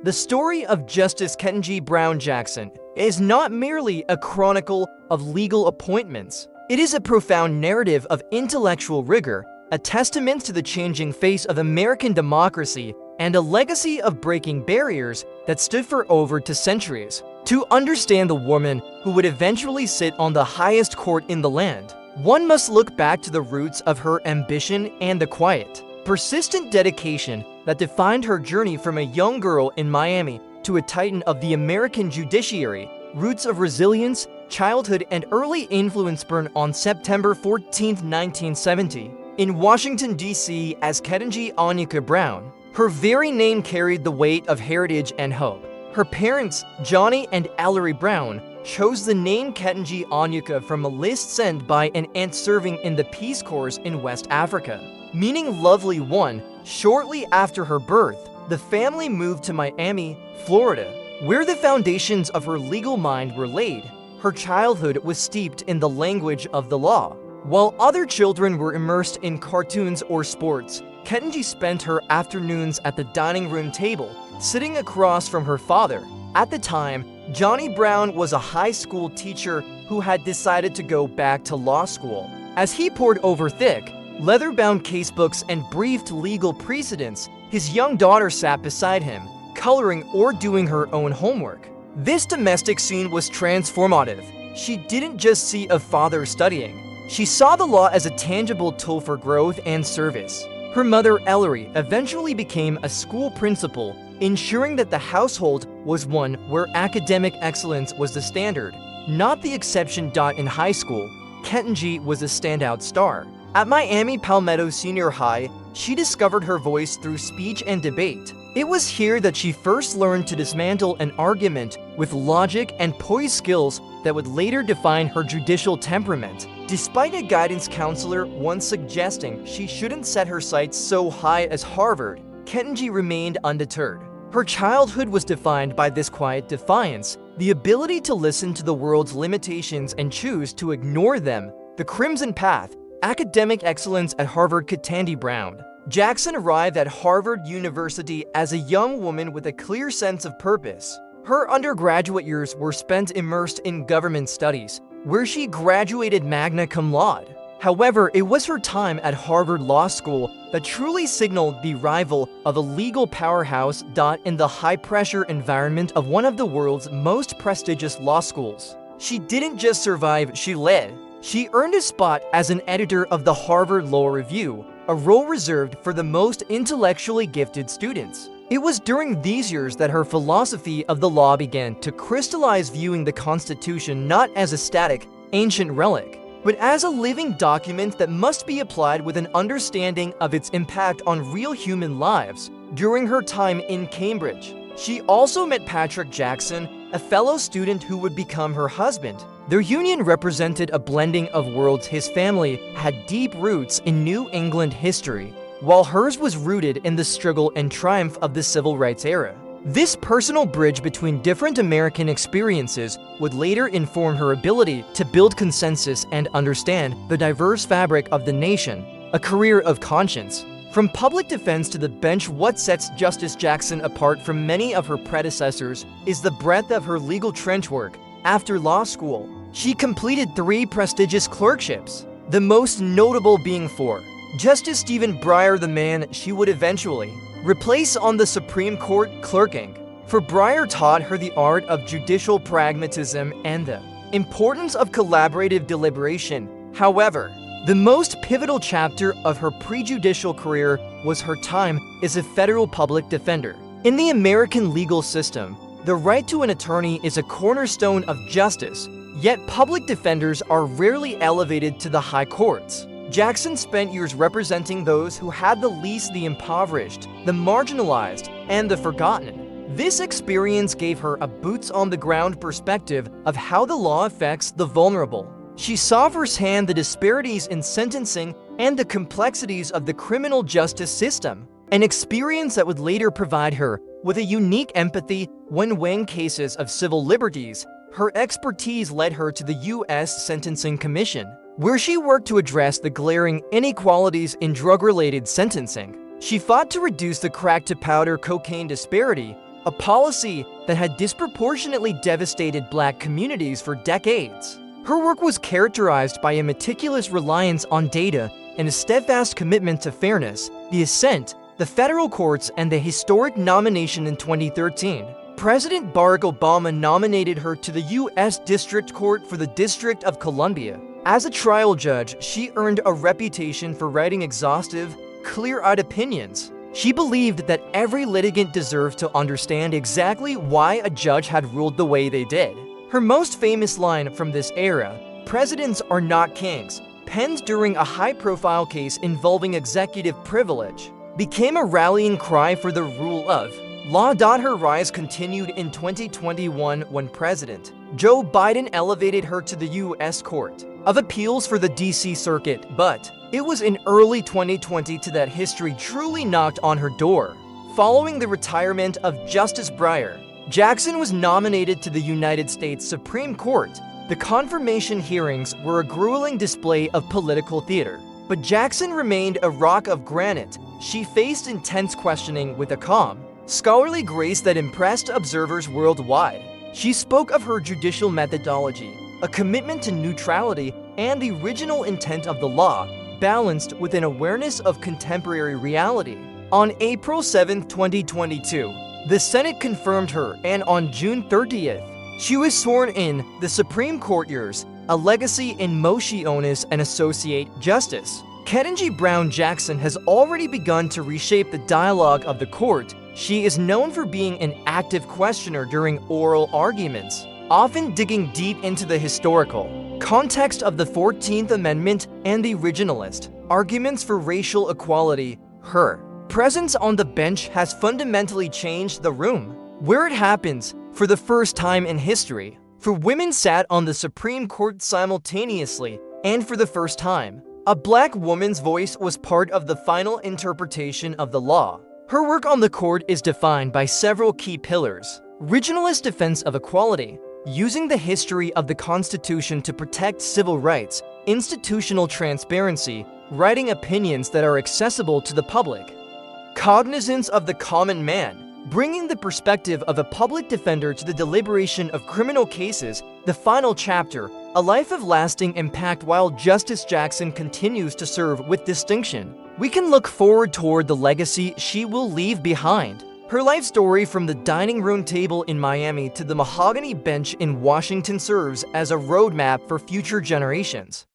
The story of Justice Ketanji Brown Jackson is not merely a chronicle of legal appointments. It is a profound narrative of intellectual rigor, a testament to the changing face of American democracy, and a legacy of breaking barriers that stood for over 2 centuries. To understand the woman who would eventually sit on the highest court in the land, one must look back to the roots of her ambition and the quiet, persistent dedication that defined her journey from a young girl in Miami to a titan of the American judiciary. Roots of resilience, childhood, and early influence born on September 14, 1970, in Washington, D.C. as Ketanji Anyika Brown. Her very name carried the weight of heritage and hope. Her parents, Johnny and Ellery Brown, chose the name Ketanji Anyika from a list sent by an aunt serving in the Peace Corps in West Africa, meaning lovely one. Shortly after her birth, the family moved to Miami, Florida, where the foundations of her legal mind were laid. Her childhood was steeped in the language of the law. While other children were immersed in cartoons or sports, Ketanji spent her afternoons at the dining room table, sitting across from her father. At the time, Johnny Brown was a high school teacher who had decided to go back to law school. As he pored over thick, leather-bound casebooks and briefed legal precedents, his young daughter sat beside him, coloring or doing her own homework. This domestic scene was transformative. She didn't just see a father studying. She saw the law as a tangible tool for growth and service. Her mother, Ellery, eventually became a school principal, ensuring that the household was one where academic excellence was the standard, not the exception. In high school, Ketanji was a standout star. At Miami Palmetto Senior High, she discovered her voice through speech and debate. It was here that she first learned to dismantle an argument with logic and poise skills that would later define her judicial temperament. Despite a guidance counselor once suggesting she shouldn't set her sights so high as Harvard, Ketanji remained undeterred. Her childhood was defined by this quiet defiance, the ability to listen to the world's limitations and choose to ignore them. The Crimson Path, academic excellence at Harvard. Ketanji Brown Jackson arrived at Harvard University as a young woman with a clear sense of purpose. Her undergraduate years were spent immersed in government studies, where she graduated magna cum laude. However, it was her time at Harvard Law School that truly signaled the arrival of a legal powerhouse. In the high-pressure environment of one of the world's most prestigious law schools, she didn't just survive, she led. She earned a spot as an editor of the Harvard Law Review, a role reserved for the most intellectually gifted students. It was during these years that her philosophy of the law began to crystallize, viewing the Constitution not as a static, ancient relic, but as a living document that must be applied with an understanding of its impact on real human lives. During her time in Cambridge, she also met Patrick Jackson, a fellow student who would become her husband. Their union represented a blending of worlds. His family had deep roots in New England history, while hers was rooted in the struggle and triumph of the civil rights era. This personal bridge between different American experiences would later inform her ability to build consensus and understand the diverse fabric of the nation. A career of conscience. From public defense to the bench, what sets Justice Jackson apart from many of her predecessors is the breadth of her legal trench work. After law school, she completed 3 prestigious clerkships, the most notable being for Justice Stephen Breyer, the man she would eventually replace on the Supreme Court clerking. For Breyer taught her the art of judicial pragmatism and the importance of collaborative deliberation. However, the most pivotal chapter of her prejudicial career was her time as a federal public defender. In the American legal system, the right to an attorney is a cornerstone of justice, yet public defenders are rarely elevated to the high courts. Jackson spent years representing those who had the least, the impoverished, the marginalized, and the forgotten. This experience gave her a boots-on-the-ground perspective of how the law affects the vulnerable. She saw firsthand the disparities in sentencing and the complexities of the criminal justice system, an experience that would later provide her with a unique empathy when weighing cases of civil liberties. Her expertise led her to the U.S. Sentencing Commission, where she worked to address the glaring inequalities in drug-related sentencing. She fought to reduce the crack-to-powder cocaine disparity, a policy that had disproportionately devastated Black communities for decades. Her work was characterized by a meticulous reliance on data and a steadfast commitment to fairness. The Ascent, the federal courts, and the historic nomination in 2013. President Barack Obama nominated her to the U.S. District Court for the District of Columbia. As a trial judge, she earned a reputation for writing exhaustive, clear-eyed opinions. She believed that every litigant deserved to understand exactly why a judge had ruled the way they did. Her most famous line from this era, "Presidents are not kings," penned during a high-profile case involving executive privilege, became a rallying cry for the rule of law. Her rise continued in 2021 when President Joe Biden elevated her to the U.S. Court of Appeals for the D.C. Circuit, but it was in early 2020 that history truly knocked on her door. Following the retirement of Justice Breyer, Jackson was nominated to the United States Supreme Court. The confirmation hearings were a grueling display of political theater, but Jackson remained a rock of granite. She faced intense questioning with a calm, scholarly grace that impressed observers worldwide. She spoke of her judicial methodology, a commitment to neutrality, and the original intent of the law, balanced with an awareness of contemporary reality. On April 7, 2022, the Senate confirmed her, and on June 30th, she was sworn in. The Supreme Court years, a legacy in Moshe Onis and Associate Justice. Ketanji Brown Jackson has already begun to reshape the dialogue of the court. She is known for being an active questioner during oral arguments, often digging deep into the historical context of the 14th Amendment and the originalist arguments for racial equality. Her presence on the bench has fundamentally changed the room where it happens. For the first time in history, for women sat on the Supreme Court simultaneously, and for the first time, a Black woman's voice was part of the final interpretation of the law. Her work on the court is defined by several key pillars: originalist defense of equality, using the history of the Constitution to protect civil rights; institutional transparency, writing opinions that are accessible to the public; cognizance of the common man, bringing the perspective of a public defender to the deliberation of criminal cases; the final chapter, a life of lasting impact. While Justice Jackson continues to serve with distinction, we can look forward toward the legacy she will leave behind. Her life story, from the dining room table in Miami to the mahogany bench in Washington, serves as a roadmap for future generations.